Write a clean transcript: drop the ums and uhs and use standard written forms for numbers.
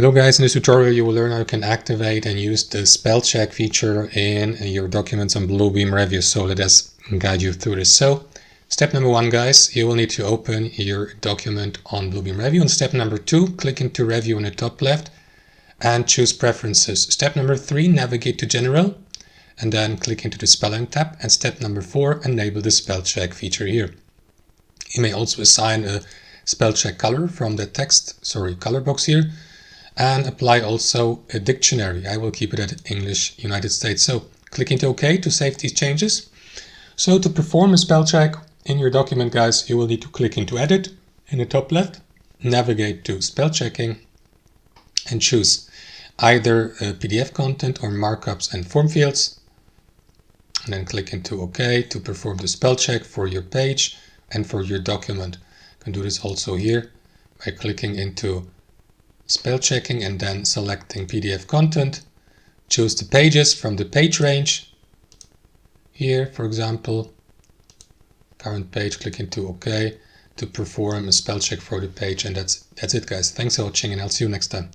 Hello guys, in this tutorial you will learn how you can activate and use the spell check feature in your documents on Bluebeam Revu. So let us guide you through this. So step number 1 guys, you will need to open your document on Bluebeam Revu. And step number 2, click into Review in the top left and choose Preferences. Step number 3, navigate to General and then click into the Spelling tab. And step number 4, enable the spell check feature here. You may also assign a spell check color from the color box here, and apply also a dictionary. I will keep it at English United States. So click into OK to save these changes. So to perform a spell check in your document guys, you will need to click into Edit in the top left, navigate to Spell Checking and choose either PDF content or markups and form fields. And then click into OK to perform the spell check for your page and for your document. You can do this also here by clicking into spell checking and then selecting PDF content. Choose the pages from the page range. Here, for example, current page, click into OK to perform a spell check for the page. And that's it guys. Thanks for watching and I'll see you next time.